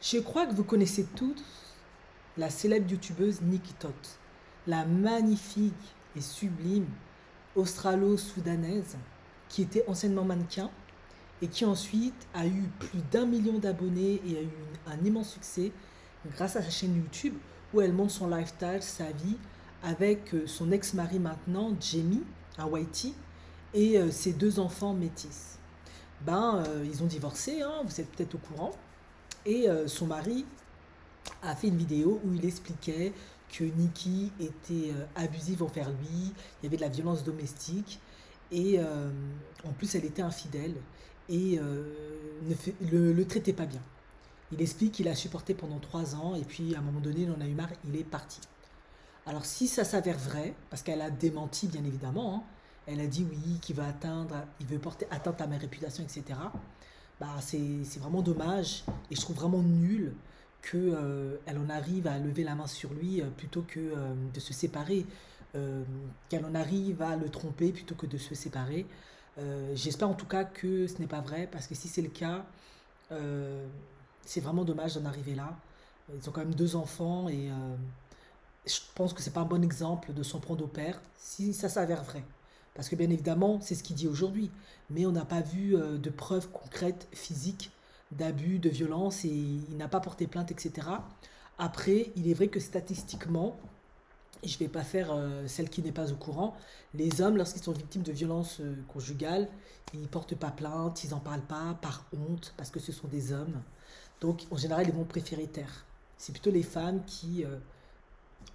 Je crois que vous connaissez tous la célèbre youtubeuse Nikki Tot, la magnifique et sublime australo-soudanaise qui était anciennement mannequin et qui ensuite a eu plus d'1 million d'abonnés et a eu un immense succès grâce à sa chaîne YouTube où elle montre son lifestyle, sa vie avec son ex-mari maintenant, Jamie, un whitey, et ses deux enfants métis. Ils ont divorcé, hein, vous êtes peut-être au courant, et son mari a fait une vidéo où il expliquait que Nikki était abusive envers lui, il y avait de la violence domestique et en plus elle était infidèle et le traitait pas bien. Il explique qu'il a supporté pendant 3 ans et puis à un moment donné il en a eu marre, il est parti. Alors si ça s'avère vrai, parce qu'elle a démenti bien évidemment, hein, elle a dit oui, qu'il va atteindre, il veut porter atteinte à ma réputation, etc. C'est vraiment dommage et je trouve vraiment nul que elle en arrive à lever la main sur lui plutôt que de se séparer, qu'elle en arrive à le tromper plutôt que de se séparer. J'espère en tout cas que ce n'est pas vrai parce que si c'est le cas, euh, c'est vraiment dommage d'en arriver là. Ils ont quand même deux enfants et je pense que c'est pas un bon exemple de s'en prendre au père si ça s'avère vrai. Parce que bien évidemment, c'est ce qu'il dit aujourd'hui. Mais on n'a pas vu de preuves concrètes, physiques, d'abus, de violence, et il n'a pas porté plainte, etc. Après, il est vrai que statistiquement, et je ne vais pas faire celle qui n'est pas au courant, les hommes, lorsqu'ils sont victimes de violences conjugales, ils ne portent pas plainte, ils n'en parlent pas, par honte, parce que ce sont des hommes. Donc, en général, ils vont préférer taire. C'est plutôt les femmes qui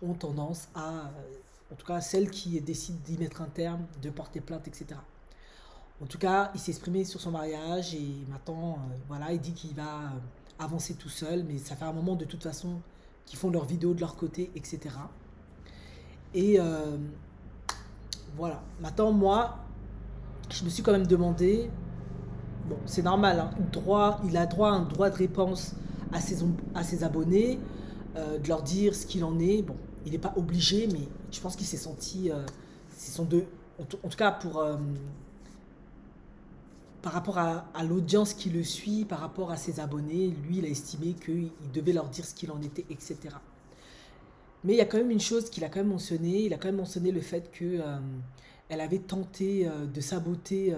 ont tendance à, en tout cas celles qui décident d'y mettre un terme, de porter plainte, etc. En tout cas, il s'est exprimé sur son mariage et maintenant, voilà, il dit qu'il va avancer tout seul, mais ça fait un moment de toute façon qu'ils font leurs vidéos de leur côté, etc. Et voilà. Maintenant, moi, je me suis quand même demandé, bon, c'est normal, hein, il a droit à un droit de réponse à ses abonnés, de leur dire ce qu'il en est. Bon, il n'est pas obligé, mais je pense qu'il s'est senti, c'est son deux, en tout cas par rapport à l'audience qui le suit, par rapport à ses abonnés, lui, il a estimé qu'il devait leur dire ce qu'il en était, etc. Mais il y a quand même une chose qu'il a quand même mentionné, il a quand même mentionné le fait que elle avait tenté de saboter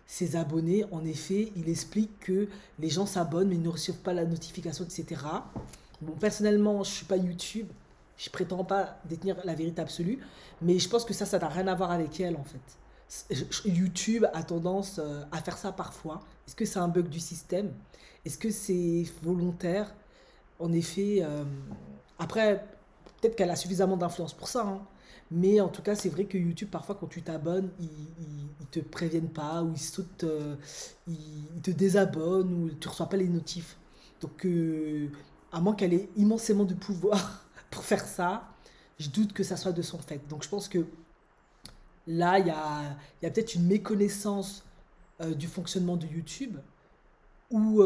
ses abonnés. En effet, il explique que les gens s'abonnent mais ils ne reçoivent pas la notification, etc. Bon, personnellement, je ne suis pas YouTube, je prétends pas détenir la vérité absolue, mais je pense que ça n'a rien à voir avec elle en fait. YouTube a tendance à faire ça parfois. Est-ce que c'est un bug du système? Est-ce que c'est volontaire? En effet, après, peut-être qu'elle a suffisamment d'influence pour ça, hein. Mais en tout cas, c'est vrai que YouTube, parfois, quand tu t'abonnes, ils te préviennent pas, ou ils te désabonnent, ou tu reçois pas les notifs. Donc, à moins qu'elle ait immensément de pouvoir pour faire ça, je doute que ça soit de son fait. Donc, je pense que là, il y a peut-être une méconnaissance du fonctionnement de YouTube, ou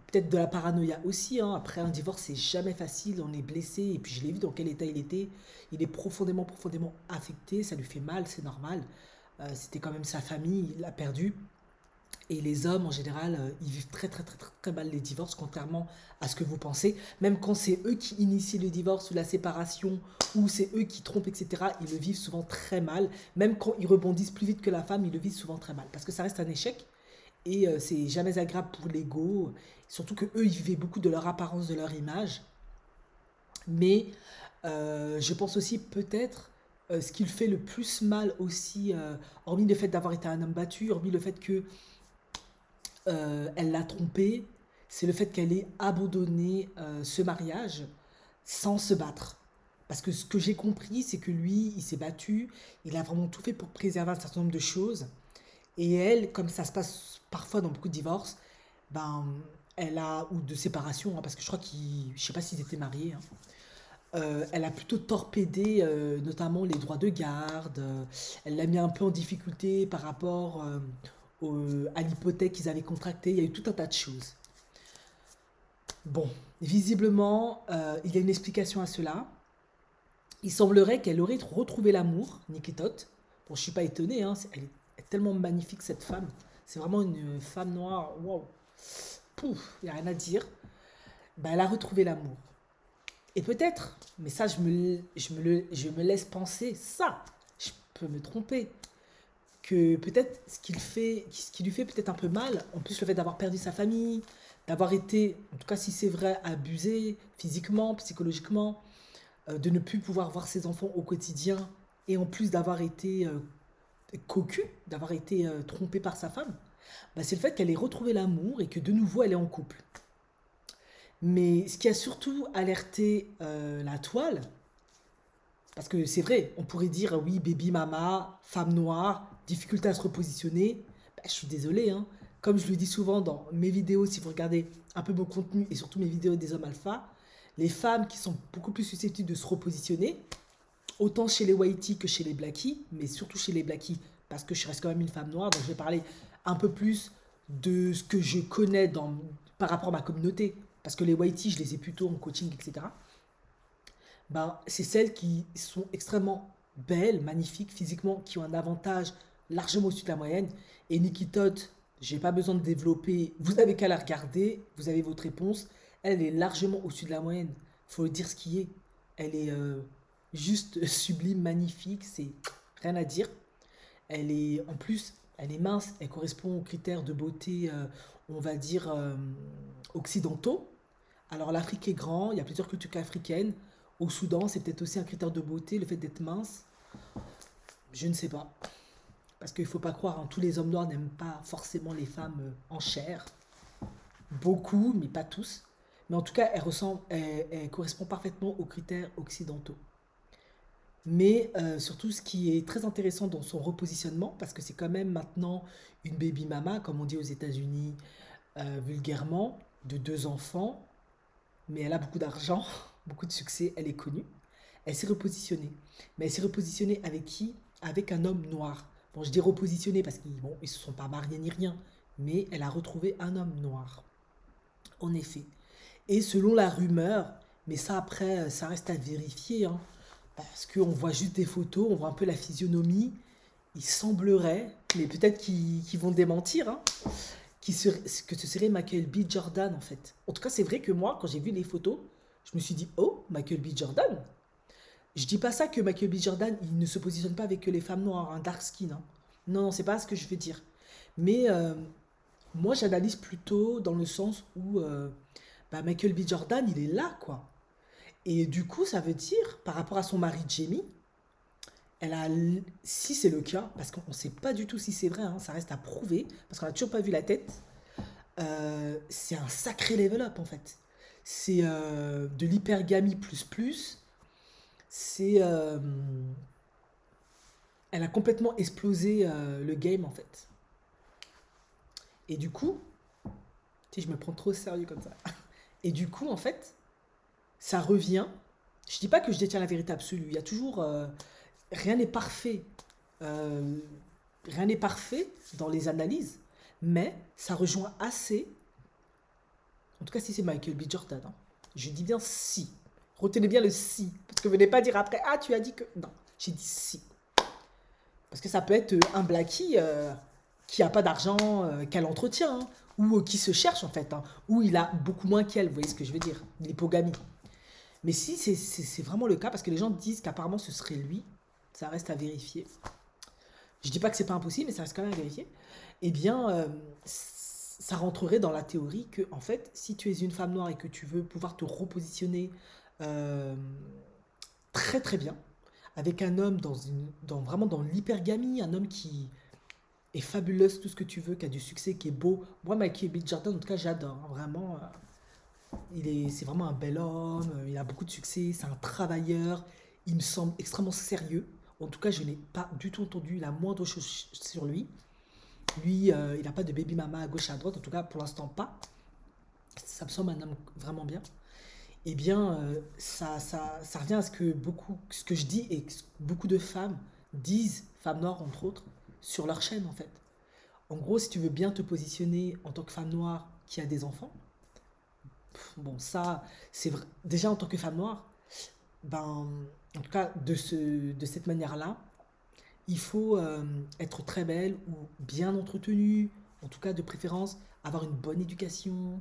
peut-être de la paranoïa aussi, hein. Après un divorce, c'est jamais facile, on est blessé, et puis je l'ai vu dans quel état il était. Il est profondément, profondément affecté, ça lui fait mal, c'est normal. C'était quand même sa famille, il l'a perdu. Et les hommes, en général, ils vivent très, très, très, très, très mal les divorces, contrairement à ce que vous pensez. Même quand c'est eux qui initient le divorce ou la séparation, ou c'est eux qui trompent, etc., ils le vivent souvent très mal. Même quand ils rebondissent plus vite que la femme, ils le vivent souvent très mal. Parce que ça reste un échec et c'est jamais agréable pour l'ego. Surtout que eux, ils vivaient beaucoup de leur apparence, de leur image. Mais je pense aussi peut-être ce qui le fait le plus mal aussi, hormis le fait d'avoir été un homme battu, hormis le fait que elle l'a trompé, c'est le fait qu'elle ait abandonné ce mariage sans se battre. Parce que ce que j'ai compris, c'est que lui, il s'est battu, il a vraiment tout fait pour préserver un certain nombre de choses. Et elle, comme ça se passe parfois dans beaucoup de divorces, ben, elle a, ou de séparation, hein, parce que je crois qu'ils, je sais pas s'ils étaient mariés, hein. Elle a plutôt torpédé notamment les droits de garde, elle l'a mis un peu en difficulté par rapport à l'hypothèque qu'ils avaient contractée, il y a eu tout un tas de choses. Bon, visiblement, il y a une explication à cela. Il semblerait qu'elle aurait retrouvé l'amour, Nikitot. Bon, je suis pas étonné, hein, elle est tellement magnifique cette femme. C'est vraiment une femme noire, waouh. Pouf, il n'y a rien à dire. bah, elle a retrouvé l'amour. Et peut-être, mais ça, je me laisse penser, ça, je peux me tromper, que peut-être ce qui lui fait peut-être un peu mal, en plus le fait d'avoir perdu sa famille, d'avoir été, en tout cas si c'est vrai, abusé physiquement, psychologiquement, de ne plus pouvoir voir ses enfants au quotidien, et en plus d'avoir été cocu, d'avoir été trompée par sa femme, bah, c'est le fait qu'elle ait retrouvé l'amour et que de nouveau elle est en couple. Mais ce qui a surtout alerté la toile, parce que c'est vrai, on pourrait dire oui, baby mama, femme noire, difficulté à se repositionner. Bah, je suis désolé, hein. Comme je le dis souvent dans mes vidéos, si vous regardez un peu mon contenu et surtout mes vidéos des hommes alpha, les femmes qui sont beaucoup plus susceptibles de se repositionner, autant chez les whitey que chez les blackies, mais surtout chez les blackies, parce que je reste quand même une femme noire, donc je vais parler un peu plus de ce que je connais par rapport à ma communauté, parce que les whitey, je les ai plutôt en coaching, etc. Ben, c'est celles qui sont extrêmement belles, magnifiques physiquement, qui ont un avantage largement au-dessus de la moyenne. Et Nikki Todd, j'ai pas besoin de développer, vous avez qu'à la regarder, vous avez votre réponse. Elle est largement au-dessus de la moyenne. Faut le dire ce qui est. Elle est juste sublime, magnifique, c'est rien à dire. Elle est, en plus, elle est mince, elle correspond aux critères de beauté, on va dire, occidentaux. Alors l'Afrique est grand, il y a plusieurs cultures africaines. Au Soudan, c'est peut-être aussi un critère de beauté, le fait d'être mince. Je ne sais pas. Parce qu'il ne faut pas croire, hein, tous les hommes noirs n'aiment pas forcément les femmes en chair. Beaucoup, mais pas tous. Mais en tout cas, elle correspond parfaitement aux critères occidentaux. Mais surtout, ce qui est très intéressant dans son repositionnement, parce que c'est quand même maintenant une baby mama, comme on dit aux États-Unis vulgairement, de 2 enfants, mais elle a beaucoup d'argent, beaucoup de succès, elle est connue. Elle s'est repositionnée. Mais elle s'est repositionnée avec qui? Avec un homme noir. Bon, je dis repositionné parce qu'ils bon, ils se sont pas mariés ni rien, mais elle a retrouvé un homme noir. En effet. Et selon la rumeur, mais ça après, ça reste à vérifier, hein, parce qu'on voit juste des photos, on voit un peu la physionomie. Il semblerait, mais peut-être qu'ils vont démentir, hein, que ce serait Michael B. Jordan en fait. En tout cas, c'est vrai que moi, quand j'ai vu les photos, je me suis dit, oh, Michael B. Jordan. Je dis pas ça que Michael B. Jordan, il ne se positionne pas avec les femmes noires, un dark skin, hein. Non, non, c'est pas ce que je veux dire. Mais moi, j'analyse plutôt dans le sens où bah, Michael B. Jordan, il est là, quoi. Et du coup, ça veut dire, par rapport à son mari Jamie, si c'est le cas, parce qu'on ne sait pas du tout si c'est vrai, hein, ça reste à prouver, parce qu'on n'a toujours pas vu la tête, c'est un sacré level up en fait. C'est de l'hypergamie plus plus. C'est, elle a complètement explosé le game en fait. Et du coup, tu sais, je me prends trop au sérieux comme ça. Et du coup, en fait, ça revient. Je dis pas que je détiens la vérité absolue. Il y a toujours, rien n'est parfait. Euh, Rien n'est parfait dans les analyses, mais ça rejoint assez. En tout cas, si c'est Michael B. Jordan, hein. Je dis bien si. Retenez bien le si. Parce que venez pas dire après, ah, tu as dit que. Non, j'ai dit si. Parce que ça peut être un blackie qui a pas d'argent qu'elle entretient, hein, ou qui se cherche en fait, hein, ou il a beaucoup moins qu'elle, vous voyez ce que je veux dire, l'hypogamie. Mais si c'est vraiment le cas, parce que les gens disent qu'apparemment ce serait lui, ça reste à vérifier. Je dis pas que c'est pas impossible, mais ça reste quand même à vérifier. Eh bien, ça rentrerait dans la théorie que, en fait, si tu es une femme noire et que tu veux pouvoir te repositionner euh, très très bien, avec un homme vraiment dans l'hypergamie, un homme qui est fabuleux, tout ce que tu veux, qui a du succès, qui est beau. Moi, Michael B. Jordan, en tout cas, j'adore, hein, vraiment. C'est vraiment un bel homme, il a beaucoup de succès, c'est un travailleur, il me semble extrêmement sérieux. En tout cas, je n'ai pas du tout entendu la moindre chose sur lui. Lui, il n'a pas de baby mama à gauche et à droite, en tout cas pour l'instant pas. Ça me semble un homme vraiment bien. Eh bien, ça revient à ce que je dis et que beaucoup de femmes disent, femmes noires entre autres, sur leur chaîne en fait. En gros, si tu veux bien te positionner en tant que femme noire qui a des enfants, bon, ça, c'est vrai. Déjà en tant que femme noire, ben, en tout cas de cette manière-là, il faut être très belle ou bien entretenue, en tout cas de préférence, avoir une bonne éducation,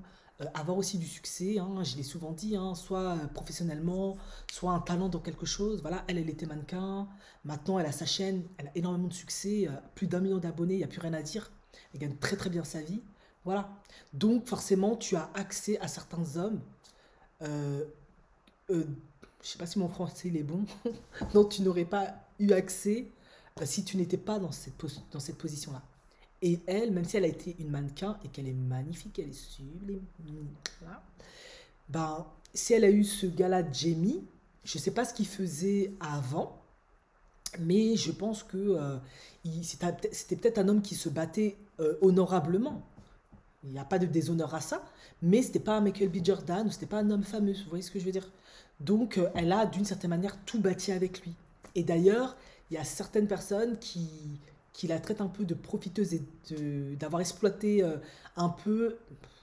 avoir aussi du succès, hein, je l'ai souvent dit, hein, soit professionnellement, soit un talent dans quelque chose. Voilà, elle était mannequin, maintenant elle a sa chaîne, elle a énormément de succès, plus d'1 million d'abonnés, il n'y a plus rien à dire. Elle gagne très très bien sa vie. Voilà. Donc forcément, tu as accès à certains hommes. Euh, euh, je sais pas si mon français il est bon. Non, tu n'aurais pas eu accès si tu n'étais pas dans dans cette position-là. Et elle, même si elle a été une mannequin et qu'elle est magnifique, elle est sublime, voilà, ben, si elle a eu ce gars-là, Jamie, je ne sais pas ce qu'il faisait avant, mais je pense que c'était peut-être un homme qui se battait honorablement. Il n'y a pas de déshonneur à ça, mais c'était pas un Michael B. Jordan ou c'était pas un homme fameux, vous voyez ce que je veux dire? Donc elle a d'une certaine manière tout bâti avec lui. Et d'ailleurs, il y a certaines personnes qui la traitent un peu de profiteuse et d'avoir exploité un peu.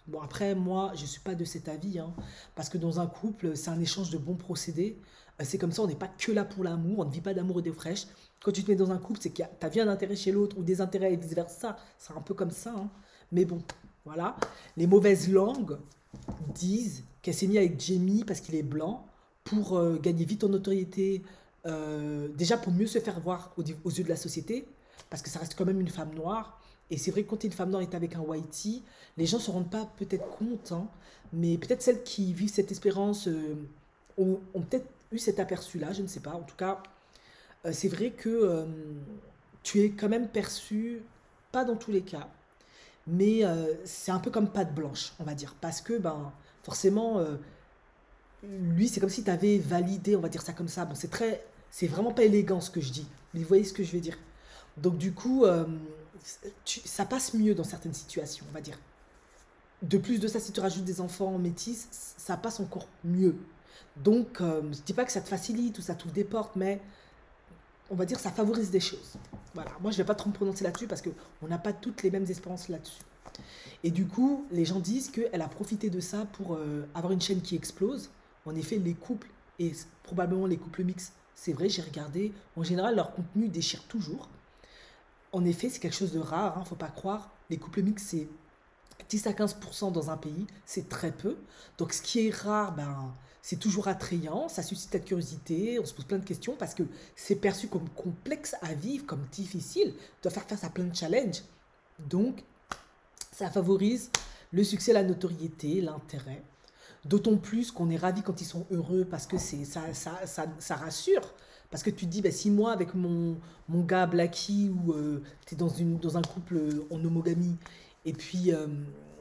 Bon, après, moi, je ne suis pas de cet avis, hein, parce que dans un couple, c'est un échange de bons procédés. C'est comme ça, on n'est pas que là pour l'amour, on ne vit pas d'amour et d'eau fraîche. Quand tu te mets dans un couple, c'est que tu as vu un intérêt chez l'autre ou des intérêts et vice-versa. C'est un peu comme ça, hein. Mais bon, voilà. Les mauvaises langues disent qu'elle s'est mise avec Jamie parce qu'il est blanc pour gagner vite en notoriété, déjà pour mieux se faire voir aux yeux de la société, parce que ça reste quand même une femme noire. Et c'est vrai que quand une femme noire est avec un whitey, les gens ne se rendent pas peut-être compte, hein, mais peut-être celles qui vivent cette espérance ont peut-être eu cet aperçu-là, je ne sais pas. En tout cas, c'est vrai que tu es quand même perçu, pas dans tous les cas, mais c'est un peu comme patte blanche, on va dire. Parce que, ben, forcément, lui, c'est comme si tu avais validé, on va dire ça comme ça. Bon, c'est vraiment pas élégant ce que je dis, mais vous voyez ce que je veux dire. Donc, du coup, ça passe mieux dans certaines situations, on va dire. De plus de ça, si tu rajoutes des enfants métis, ça passe encore mieux. Donc, je dis pas que ça te facilite ou ça t'ouvre des portes, mais on va dire ça favorise des choses. Voilà, moi je vais pas trop me prononcer là-dessus parce qu'on n'a pas toutes les mêmes espérances là-dessus. Et du coup, les gens disent qu'elle a profité de ça pour avoir une chaîne qui explose. En effet, les couples, et probablement les couples mixtes, c'est vrai, j'ai regardé, en général, leur contenu déchire toujours. En effet, c'est quelque chose de rare, hein, faut pas croire. Les couples mixtes, c'est 10 à 15% dans un pays, c'est très peu. Donc ce qui est rare, ben, c'est toujours attrayant, ça suscite la curiosité, on se pose plein de questions parce que c'est perçu comme complexe à vivre, comme difficile, de faire face à plein de challenges. Donc ça favorise le succès, la notoriété, l'intérêt. D'autant plus qu'on est ravi quand ils sont heureux parce que ça rassure. Parce que tu te dis, bah, si moi, avec mon gars Blacky, ou tu es dans un couple en homogamie, et puis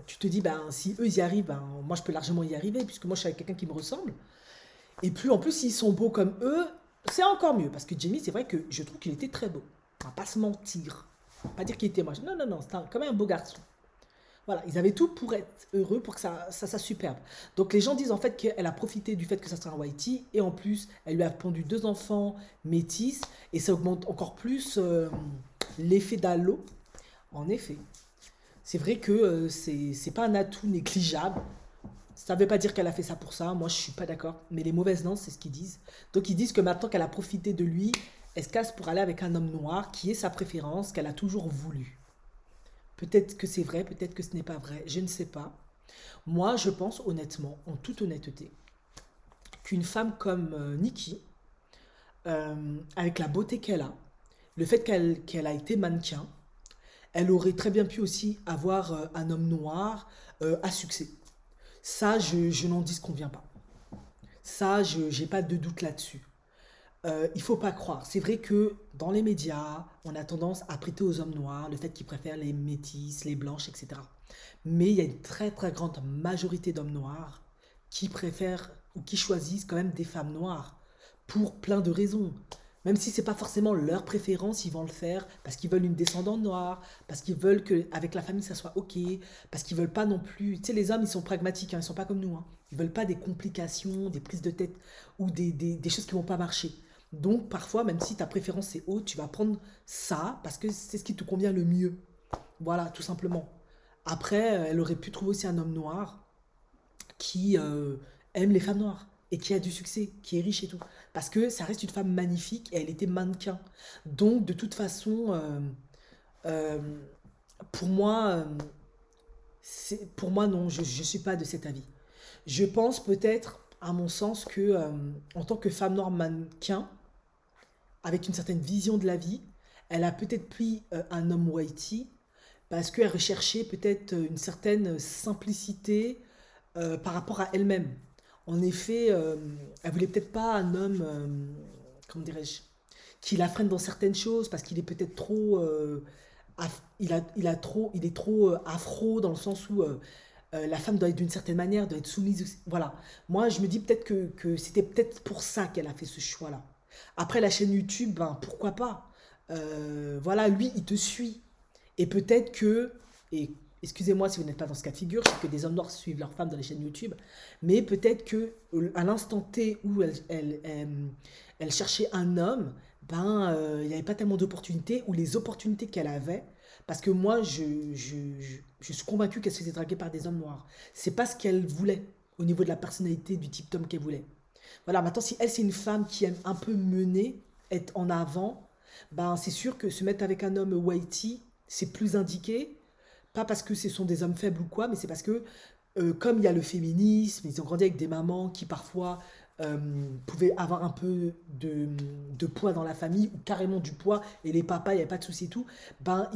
tu te dis, ben, si eux, ils y arrivent, ben, moi, je peux largement y arriver, puisque moi, je suis avec quelqu'un qui me ressemble. Et puis, en plus, s'ils sont beaux comme eux, c'est encore mieux. Parce que Jamie, c'est vrai que je trouve qu'il était très beau. On va pas se mentir. Pas dire qu'il était moche. Non, non, non, c'est quand même un beau garçon. Voilà, ils avaient tout pour être heureux, pour que ça soit superbe. Donc les gens disent en fait qu'elle a profité du fait que ça soit un whitey, et en plus, elle lui a pondu 2 enfants métis, et ça augmente encore plus l'effet d'halo. En effet, c'est vrai que c'est pas un atout négligeable. Ça ne veut pas dire qu'elle a fait ça pour ça, moi je suis pas d'accord. Mais les mauvaises langues, c'est ce qu'ils disent. Donc ils disent que maintenant qu'elle a profité de lui, elle se casse pour aller avec un homme noir qui est sa préférence, qu'elle a toujours voulu. Peut-être que c'est vrai, peut-être que ce n'est pas vrai, je ne sais pas. Moi, je pense honnêtement, en toute honnêteté, qu'une femme comme Nikki, avec la beauté qu'elle a, le fait qu'elle a été mannequin, elle aurait très bien pu aussi avoir un homme noir à succès. Ça, je n'en disconviens pas. Ça, je n'ai pas de doute là-dessus. Il faut pas croire. C'est vrai que dans les médias, on a tendance à prêter aux hommes noirs le fait qu'ils préfèrent les métis, les blanches, etc. Mais il y a une très très grande majorité d'hommes noirs qui préfèrent ou qui choisissent quand même des femmes noires pour plein de raisons. Même si c'est pas forcément leur préférence, ils vont le faire parce qu'ils veulent une descendante noire, parce qu'ils veulent que avec la famille ça soit ok, parce qu'ils veulent pas non plus. Tu sais, les hommes ils sont pragmatiques, hein, ils sont pas comme nous. Hein. Ils veulent pas des complications, des prises de tête ou des choses qui vont pas marcher. Donc parfois, même si ta préférence est haute, tu vas prendre ça parce que c'est ce qui te convient le mieux. Voilà, tout simplement. Après, elle aurait pu trouver aussi un homme noir qui aime les femmes noires et qui a du succès, qui est riche et tout. Parce que ça reste une femme magnifique et elle était mannequin. Donc, de toute façon, euh, pour moi, Pour moi, non, je ne suis pas de cet avis. Je pense peut-être, à mon sens, que en tant que femme noire mannequin, avec une certaine vision de la vie, elle a peut-être pris un homme whitey parce qu'elle recherchait peut-être une certaine simplicité par rapport à elle-même. En effet, elle voulait peut-être pas un homme, comment dirais-je, qui la freine dans certaines choses parce qu'il est peut-être trop, il est trop afro dans le sens où la femme doit être d'une certaine manière, doit être soumise. Voilà. Moi, je me dis peut-être que c'était peut-être pour ça qu'elle a fait ce choix-là. Après, la chaîne YouTube, ben, pourquoi pas. Voilà, lui, il te suit. Et peut-être que, et excusez-moi si vous n'êtes pas dans ce cas de figure, je sais que des hommes noirs suivent leurs femmes dans les chaînes YouTube, mais peut-être que à l'instant T où elle cherchait un homme, ben, il n'y avait pas tellement d'opportunités, ou les opportunités qu'elle avait, parce que moi, je suis convaincu qu'elle se faisait draguer par des hommes noirs. C'est pas ce qu'elle voulait au niveau de la personnalité du type d'homme qu'elle voulait. Voilà, maintenant, si elle, c'est une femme qui aime un peu mener, être en avant, ben, c'est sûr que se mettre avec un homme whitey, c'est plus indiqué. Pas parce que ce sont des hommes faibles ou quoi, mais c'est parce que, comme il y a le féminisme, ils ont grandi avec des mamans qui parfois euh, pouvaient avoir un peu de poids dans la famille, ou carrément du poids, et les papas, il n'y avait pas de souci et tout, ben,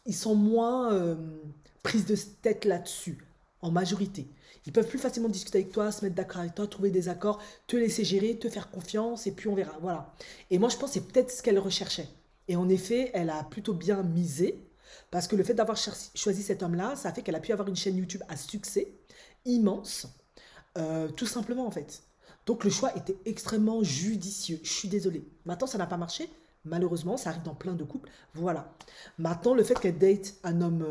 ils sont moins prises de tête là-dessus, en majorité. Ils peuvent plus facilement discuter avec toi, se mettre d'accord avec toi, trouver des accords, te laisser gérer, te faire confiance, et puis on verra. Voilà. Et moi, je pense que c'est peut-être ce qu'elle recherchait. Et en effet, elle a plutôt bien misé, parce que le fait d'avoir choisi cet homme-là, ça a fait qu'elle a pu avoir une chaîne YouTube à succès immense, tout simplement en fait. Donc le choix était extrêmement judicieux. Je suis désolée. Maintenant, ça n'a pas marché. Malheureusement, ça arrive dans plein de couples. Voilà. Maintenant, le fait qu'elle date un homme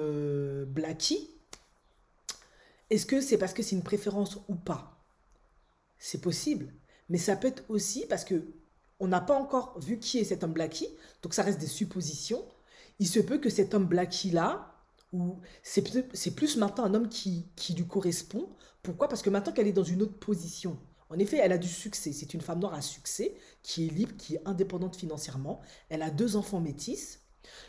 blacky, est-ce que c'est parce que c'est une préférence ou pas? C'est possible. Mais ça peut être aussi parce que on n'a pas encore vu qui est cet homme blacky, donc ça reste des suppositions. Il se peut que cet homme blacky là, ou c'est plus maintenant un homme qui lui correspond. Pourquoi? Parce que maintenant qu'elle est dans une autre position. En effet, elle a du succès. C'est une femme noire à succès, qui est libre, qui est indépendante financièrement. Elle a 2 enfants métis.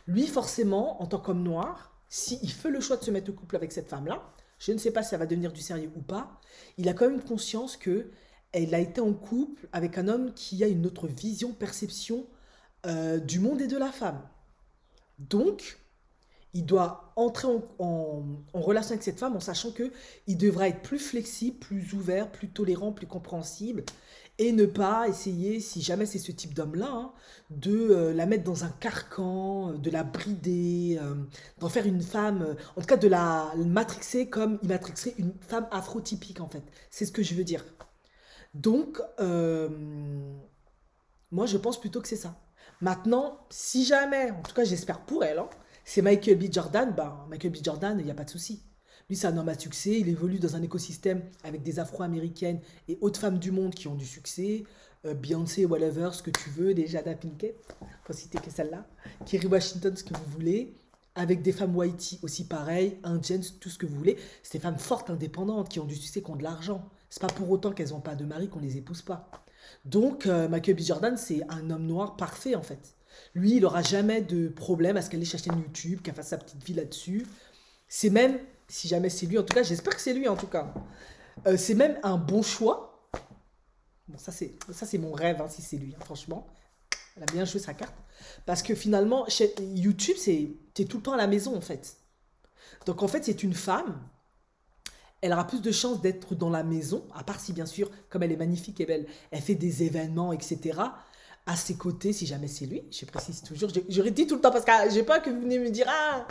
Lui, forcément, en tant qu'homme noir, s'il fait le choix de se mettre au couple avec cette femme-là, je ne sais pas si ça va devenir du sérieux ou pas, il a quand même conscience que elle a été en couple avec un homme qui a une autre vision, perception du monde et de la femme. Donc, il doit entrer en relation avec cette femme en sachant que il devra être plus flexible, plus ouvert, plus tolérant, plus compréhensible et ne pas essayer, si jamais c'est ce type d'homme-là, hein, de la mettre dans un carcan, de la brider, d'en faire une femme, en tout cas de la matrixer comme il matrixerait une femme afrotypique en fait. C'est ce que je veux dire. Donc, moi, je pense plutôt que c'est ça. Maintenant, si jamais, en tout cas, j'espère pour elle, hein, c'est Michael B. Jordan, bah, Michael B. Jordan, il n'y a pas de souci. Lui, c'est un homme à succès, il évolue dans un écosystème avec des Afro-Américaines et autres femmes du monde qui ont du succès. Beyoncé, whatever, ce que tu veux, des Jada Pinkett, faut citer que celle-là. Kerry Washington, ce que vous voulez. Avec des femmes whitey aussi pareil, indiennes, tout ce que vous voulez. C'est des femmes fortes, indépendantes, qui ont du succès, qui ont de l'argent. C'est pas pour autant qu'elles n'ont pas de mari qu'on les épouse pas. Donc, Michael B. Jordan, c'est un homme noir parfait, en fait. Lui, il n'aura jamais de problème à ce qu'elle ait sa chaîne YouTube, qu'elle fasse sa petite vie là-dessus. C'est même, si jamais c'est lui, en tout cas, j'espère que c'est lui, en tout cas. C'est même un bon choix. Bon, ça c'est mon rêve, hein, si c'est lui, hein, franchement. Elle a bien joué sa carte. Parce que finalement, chez YouTube, t'es tout le temps à la maison, en fait. Donc, en fait, c'est une femme, elle aura plus de chances d'être dans la maison, à part si bien sûr, comme elle est magnifique et belle, elle fait des événements, etc. À ses côtés, si jamais c'est lui, je précise toujours, j'aurais dit tout le temps parce que j'ai pas que vous venez me dire ah.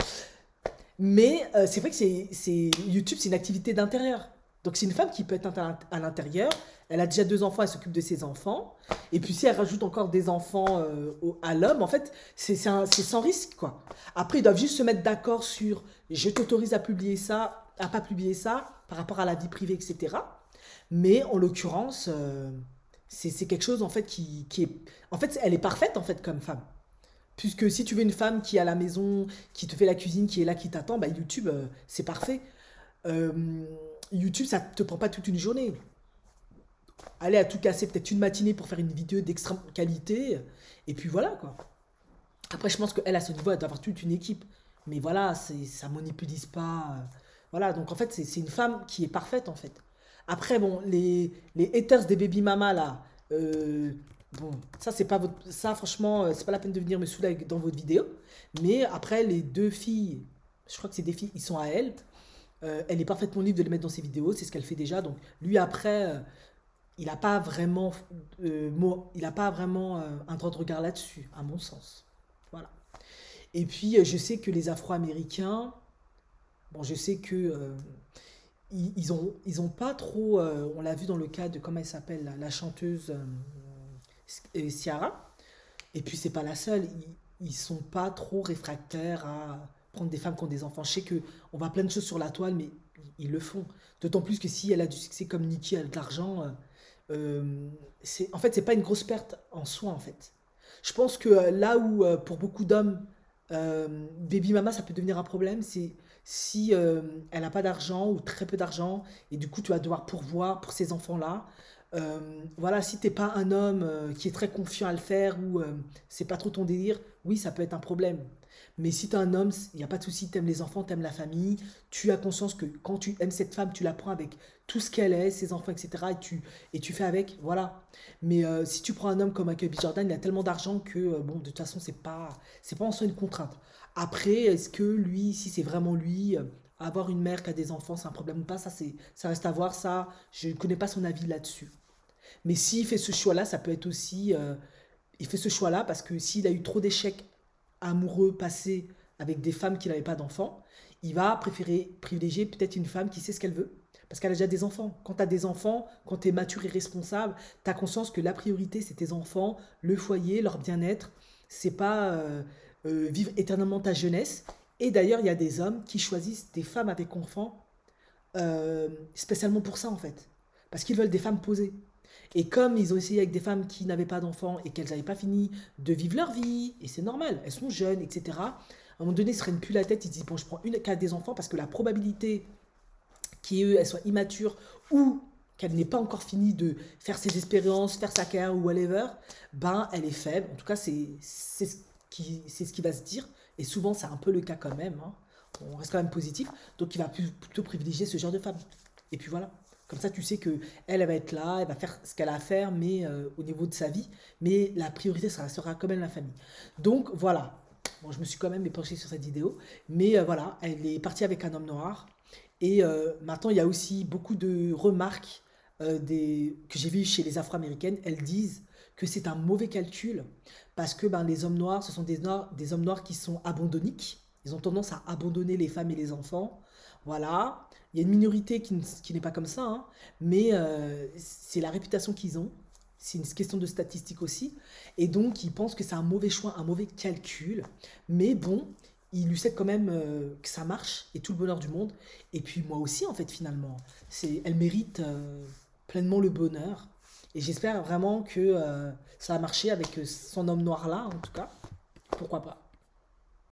Mais c'est vrai que YouTube, c'est une activité d'intérieur. Donc c'est une femme qui peut être à l'intérieur. Elle a déjà 2 enfants, elle s'occupe de ses enfants. Et puis si elle rajoute encore des enfants à l'homme, en fait, c'est sans risque, quoi. Après, ils doivent juste se mettre d'accord sur je t'autorise à publier ça, à pas publier ça, par rapport à la vie privée, etc. Mais en l'occurrence, c'est quelque chose en fait qui est. En fait, elle est parfaite en fait comme femme. Puisque si tu veux une femme qui est à la maison, qui te fait la cuisine, qui est là, qui t'attend, bah YouTube, c'est parfait. Euh, YouTube, ça te prend pas toute une journée. Allez à tout casser peut-être une matinée pour faire une vidéo d'extrême qualité. Et puis voilà quoi. Après, je pense qu'elle, à ce niveau, elle doit avoir toute une équipe. Mais voilà, ça monopolise pas. Voilà, donc en fait, c'est une femme qui est parfaite, en fait. Après, bon, les haters des baby mamas, là, euh, bon, ça, c'est pas votre, ça, franchement, c'est pas la peine de venir me saouler dans votre vidéo. Mais après, les deux filles, je crois que c'est des filles, ils sont à elle. Elle est parfaitement libre de les mettre dans ses vidéos, c'est ce qu'elle fait déjà. Donc, lui, après, il n'a pas vraiment, il a pas vraiment un droit de regard là-dessus, à mon sens. Voilà. Et puis, je sais que les Afro-Américains, bon, je sais que ils ont pas trop. On l'a vu dans le cas de comment elle s'appelle, la chanteuse Ciara. Et puis c'est pas la seule. Ils sont pas trop réfractaires à prendre des femmes qui ont des enfants. Je sais que on voit plein de choses sur la toile, mais ils le font. D'autant plus que si elle a du succès comme Nicki, elle a de l'argent. En fait, c'est pas une grosse perte en soi en fait. Je pense que là où pour beaucoup d'hommes, baby mama ça peut devenir un problème, c'est si elle n'a pas d'argent ou très peu d'argent et du coup tu vas devoir pourvoir pour ces enfants-là. Voilà, si t'es pas un homme qui est très confiant à le faire ou c'est pas trop ton délire, oui, ça peut être un problème. Mais si t'es un homme, il n'y a pas de souci, t'aimes les enfants, t'aimes la famille, tu as conscience que quand tu aimes cette femme, tu la prends avec tout ce qu'elle est, ses enfants, etc. Et tu fais avec, voilà. Mais si tu prends un homme comme Michael B. Jordan, il a tellement d'argent que, bon, de toute façon, c'est pas en soi une contrainte. Après, est-ce que lui, si c'est vraiment lui, avoir une mère qui a des enfants, c'est un problème ou pas, ça reste à voir, ça, je ne connais pas son avis là-dessus. Mais s'il fait ce choix-là, ça peut être aussi. Il fait ce choix-là parce que s'il a eu trop d'échecs amoureux passés avec des femmes qui n'avaient pas d'enfants, il va préférer privilégier peut-être une femme qui sait ce qu'elle veut. Parce qu'elle a déjà des enfants. Quand tu as des enfants, quand tu es mature et responsable, tu as conscience que la priorité, c'est tes enfants, le foyer, leur bien-être. C'est pas vivre éternellement ta jeunesse. Et d'ailleurs, il y a des hommes qui choisissent des femmes avec enfants spécialement pour ça, en fait. Parce qu'ils veulent des femmes posées. Et comme ils ont essayé avec des femmes qui n'avaient pas d'enfants et qu'elles n'avaient pas fini de vivre leur vie, et c'est normal, elles sont jeunes, etc. À un moment donné, ils se prennent plus la tête, ils se disent, bon, je prends une qui a des enfants parce que la probabilité qu'elle soit immature ou qu'elle n'ait pas encore fini de faire ses expériences, faire sa carrière ou whatever, ben, elle est faible. En tout cas, c'est ce qui va se dire. Et souvent, c'est un peu le cas quand même, hein. On reste quand même positif. Donc, il va plutôt privilégier ce genre de femme. Et puis voilà. Comme ça, tu sais que elle va être là, elle va faire ce qu'elle a à faire, mais au niveau de sa vie. Mais la priorité, ça restera quand même la famille. Donc voilà. Bon, je me suis quand même épanché sur cette vidéo. Mais voilà, elle est partie avec un homme noir. Et maintenant, il y a aussi beaucoup de remarques que j'ai vues chez les Afro-Américaines. Elles disent que c'est un mauvais calcul parce que ben, les hommes noirs, ce sont des hommes noirs qui sont abandonniques. Ils ont tendance à abandonner les femmes et les enfants. Voilà. Il y a une minorité qui n'est pas comme ça, hein, mais c'est la réputation qu'ils ont. C'est une question de statistique aussi. Et donc, ils pensent que c'est un mauvais choix, un mauvais calcul. Mais bon, ils lui souhaitent quand même que ça marche et tout le bonheur du monde. Et puis moi aussi, en fait, finalement. Elle mérite pleinement le bonheur. Et j'espère vraiment que ça va marcher avec son homme noir là, en tout cas. Pourquoi pas.